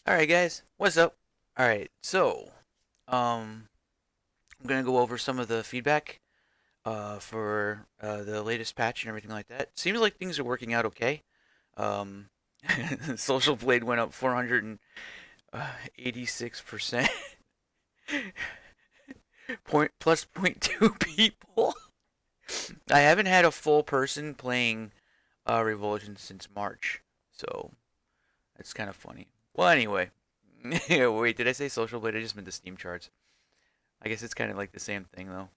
Alright guys, what's up? Alright, so I'm gonna go over some of the feedback for the latest patch and everything like that. Seems like things are working out okay. Um Social Blade went up 486%. Point plus point 0.2 people. I haven't had a full person playing Revulsion since March, so that's kind of funny. Well, anyway, wait, did I say Social Blade? I just meant the Steam charts. I guess it's kind of like the same thing though.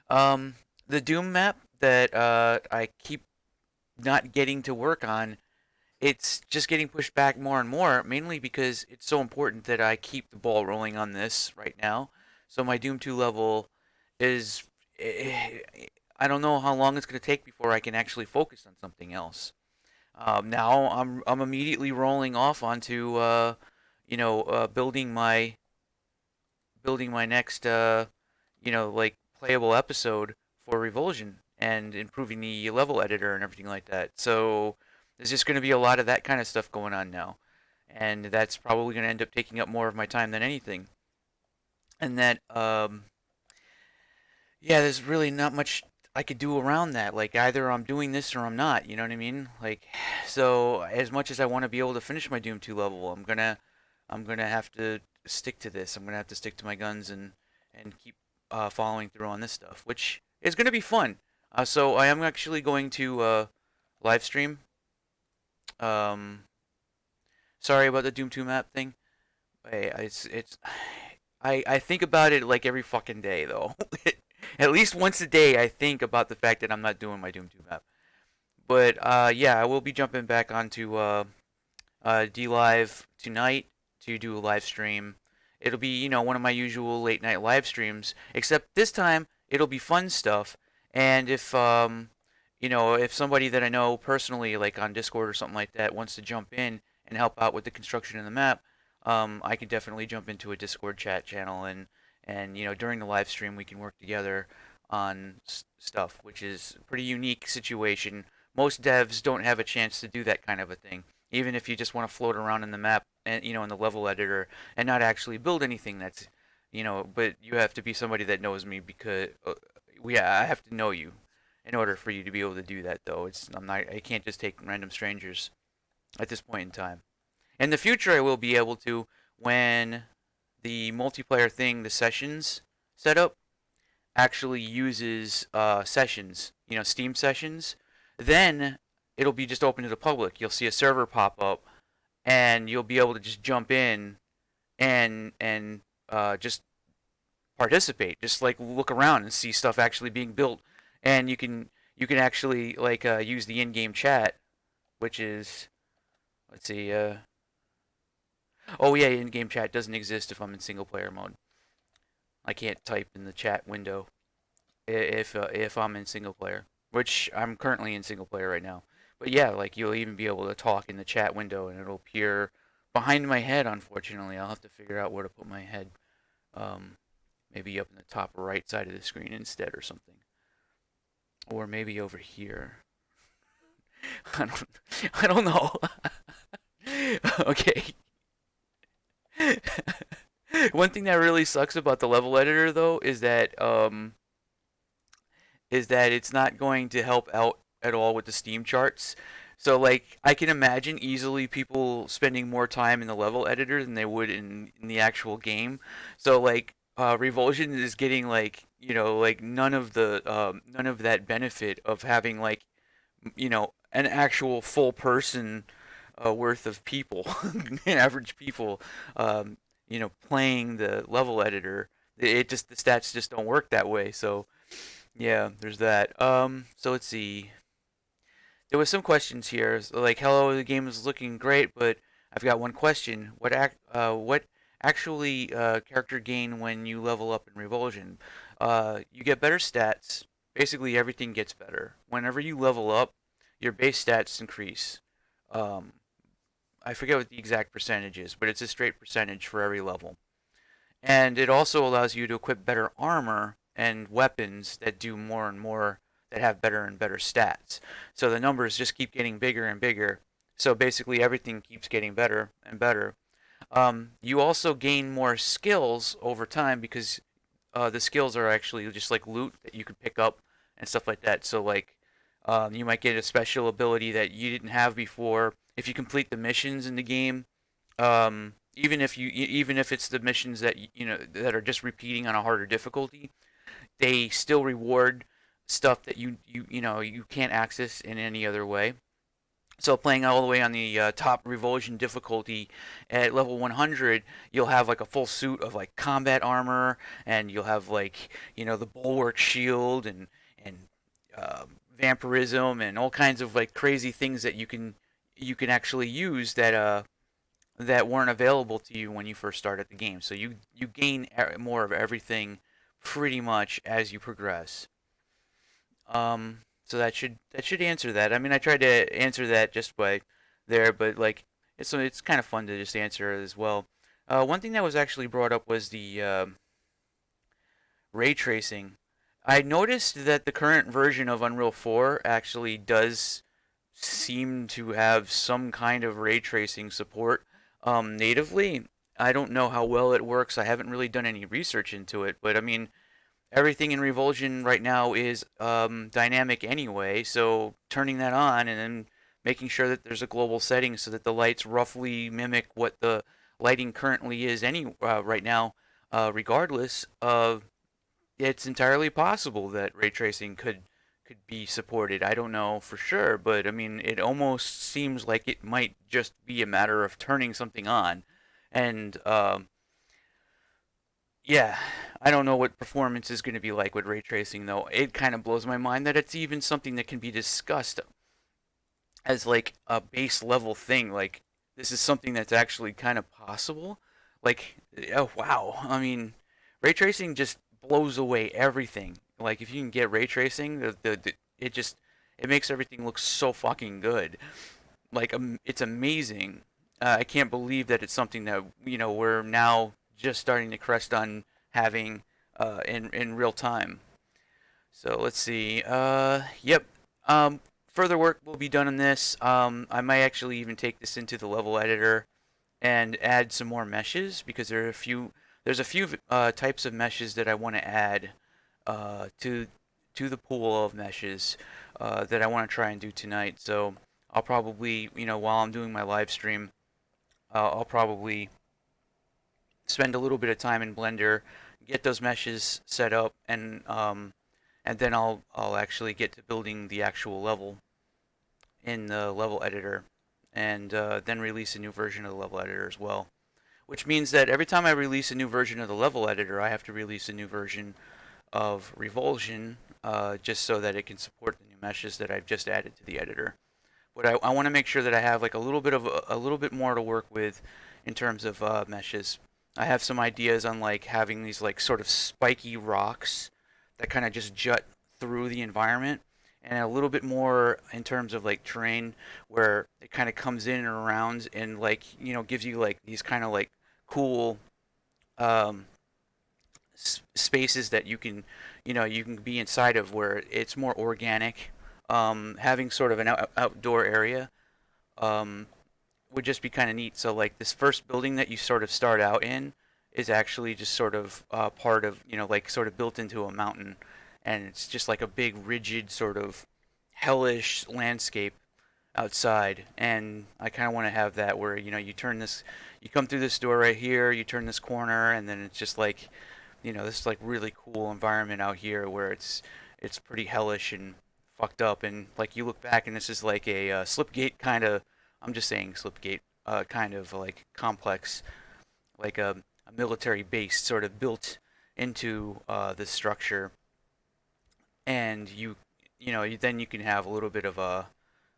Um, the Doom map that I keep not getting to work on, it's just getting pushed back more and more, mainly because it's so important that I keep the ball rolling on this right now. So my Doom 2 level is, eh, I don't know how long it's going to take before I can actually focus on something else. Now I'm immediately rolling off onto building my next like playable episode for Revulsion and improving the level editor and everything like that. So there's just going to be a lot of that kind of stuff going on now, and that's probably going to end up taking up more of my time than anything. And that yeah, there's really not much I could do around that. Like either I'm doing this or I'm not. You know what I mean? Like so as much as I want to be able to finish my Doom 2 level, I'm gonna have to stick to this. I'm gonna have to stick to my guns and keep following through on this stuff, which is gonna be fun. So I am actually going to live stream. Um, Sorry about the Doom 2 map thing. It's I think about it like every fucking day though. At least once a day, I think about the fact that I'm not doing my Doom 2 map. But yeah, I will be jumping back onto D Live tonight to do a live stream. It'll be, one of my usual late night live streams, except this time it'll be fun stuff. And if somebody that I know personally, like on Discord or something like that, wants to jump in and help out with the construction of the map, I can definitely jump into a Discord chat channel and during the live stream we can work together on stuff, which is a pretty unique situation. Most devs don't have a chance to do that kind of a thing, even if you just want to float around in the map and in the level editor and not actually build anything that's but you have to be somebody that knows me because yeah, I have to know you in order for you to be able to do that though. I can't just take random strangers at this point in time. In the future I will be able to when the multiplayer thing, the sessions setup actually uses sessions, Steam sessions, then it'll be just open to the public. You'll see a server pop up and you'll be able to just jump in and just participate, just like look around and see stuff actually being built, and you can actually like use the in-game chat, which is let's see, oh yeah, in-game chat doesn't exist if I'm in single player mode. I can't type in the chat window if I'm in single player, which I'm currently in single player right now. But yeah, like you'll even be able to talk in the chat window, and it'll appear behind my head. Unfortunately, I'll have to figure out where to put my head. Um, Maybe up in the top right side of the screen instead, or something, or maybe over here. I don't. I don't know. Okay. One thing that really sucks about the level editor, though, is that it's not going to help out at all with the Steam charts. So like I can imagine easily people spending more time in the level editor than they would in the actual game. So like Revulsion is getting like like none of that benefit of having like an actual full person worth of people, average people, playing the level editor. It just the stats just don't work that way. So yeah, there's that. So let's see. There was some questions here, so like, hello, the game is looking great, but I've got one question. What actually character gain when you level up in Revulsion? You get better stats. Basically, everything gets better. Whenever you level up, your base stats increase. Um, I forget what the exact percentage is, but it's a straight percentage for every level. And it also allows you to equip better armor and weapons that do more and more, that have better and better stats. So the numbers just keep getting bigger and bigger. So basically everything keeps getting better and better. You also gain more skills over time because the skills are actually just like loot that you can pick up and stuff like that. So like, you might get a special ability that you didn't have before if you complete the missions in the game. Even if it's the missions that that are just repeating on a harder difficulty, they still reward stuff that you can't access in any other way. So playing all the way on the top revulsion difficulty at level 100, you'll have like a full suit of like combat armor, and you'll have like the bulwark shield and uh, vampirism and all kinds of like crazy things that you can actually use that weren't available to you when you first started the game. So you gain more of everything pretty much as you progress. So that should answer that. I mean, I tried to answer that just by there, but like it's kind of fun to just answer it as well. One thing that was actually brought up was the ray tracing. I noticed that the current version of Unreal 4 actually does seem to have some kind of ray tracing support natively. I don't know how well it works. I haven't really done any research into it, but I mean, everything in Revulsion right now is dynamic anyway, so turning that on and then making sure that there's a global setting so that the lights roughly mimic what the lighting currently is right now, regardless of it's entirely possible that ray tracing could be supported. I don't know for sure, but I mean, it almost seems like it might just be a matter of turning something on, and yeah, I don't know what performance is going to be like with ray tracing though. It kind of blows my mind that it's even something that can be discussed as like a base level thing. Like this is something that's actually kind of possible. Like, oh wow. I mean, ray tracing just blows away everything. Like if you can get ray tracing, it makes everything look so fucking good. Like it's amazing. I can't believe that it's something that we're now just starting to crest on having in real time. So let's see. Yep. Further work will be done on this. I might actually even take this into the level editor and add some more meshes because there's a few types of meshes that I want to add to the pool of meshes that I want to try and do tonight. So I'll probably, while I'm doing my live stream, I'll probably spend a little bit of time in Blender, get those meshes set up, and then I'll actually get to building the actual level in the level editor, and then release a new version of the level editor as well. Which means that every time I release a new version of the level editor, I have to release a new version of Revulsion, just so that it can support the new meshes that I've just added to the editor. But I want to make sure that I have like a little bit more to work with in terms of meshes. I have some ideas on like having these like sort of spiky rocks that kind of just jut through the environment, and a little bit more in terms of like terrain where it kind of comes in and around and like gives you like these kind of like cool um, spaces that you can be inside of where it's more organic. Having sort of an outdoor area um, would just be kind of neat. So like this first building that you sort of start out in is actually just sort of part of like sort of built into a mountain, and it's just like a big rigid sort of hellish landscape outside. And I kind of want to have that where you come through this door right here, you turn this corner, and then it's just like this like really cool environment out here where it's pretty hellish and fucked up, and like you look back and this is like a slipgate kind of. I'm just saying slipgate kind of like complex, like a military base sort of built into this structure, and then you can have a little bit of a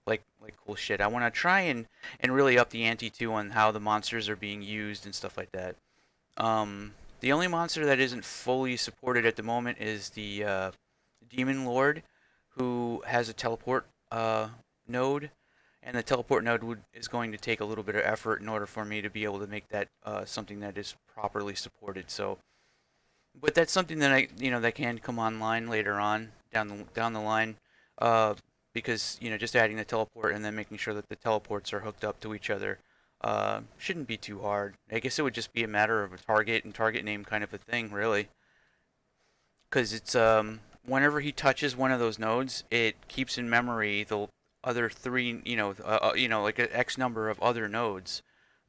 like cool shit. I want to try and really up the ante too on how the monsters are being used and stuff like that. The only monster that isn't fully supported at the moment is the Demon Lord, who has a teleport node, and the teleport node is going to take a little bit of effort in order for me to be able to make that something that is properly supported. So, but that's something that that can come online later on down the line, uh, because just adding the teleport and then making sure that the teleports are hooked up to each other Shouldn't be too hard. I guess it would just be a matter of a target and target name kind of a thing, really. Because it's whenever he touches one of those nodes, it keeps in memory the other three, like an X number of other nodes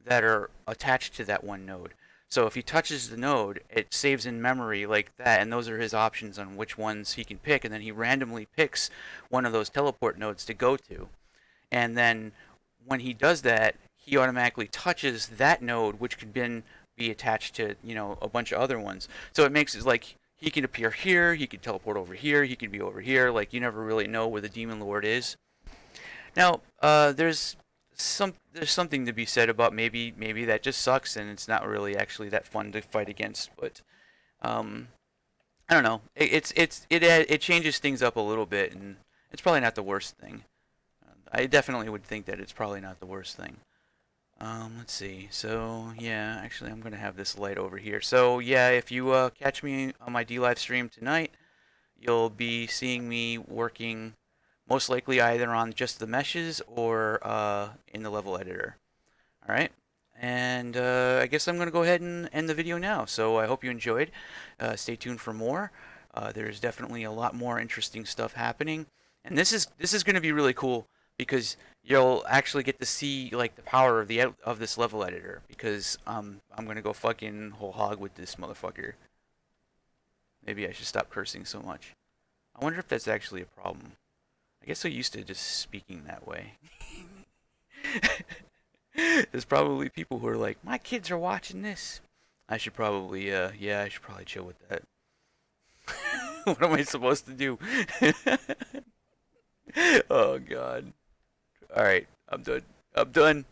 that are attached to that one node. So if he touches the node, it saves in memory like that, and those are his options on which ones he can pick, and then he randomly picks one of those teleport nodes to go to. And then when he does that, he automatically touches that node, which could then be attached to a bunch of other ones. So it makes it like he can appear here, he can teleport over here, he can be over here. Like you never really know where the demon lord is. Now, there's something to be said about maybe that just sucks and it's not really actually that fun to fight against. But um, I don't know. It changes things up a little bit, and it's probably not the worst thing. I definitely would think that it's probably not the worst thing. Let's see. So, yeah, actually, I'm going to have this light over here. So, yeah, if you catch me on my D Live stream tonight, you'll be seeing me working most likely either on just the meshes or in the level editor. All right. And I guess I'm going to go ahead and end the video now. So I hope you enjoyed. Stay tuned for more. There's definitely a lot more interesting stuff happening, and this is going to be really cool because you'll actually get to see like the power of this level editor. Because I'm going to go fucking whole hog with this motherfucker. Maybe I should stop cursing so much. I wonder if that's actually a problem. I guess I'm used to just speaking that way. There's probably people who are like, my kids are watching this. I should probably, yeah, I should probably chill with that. What am I supposed to do? Oh, God. Alright, I'm done. I'm done.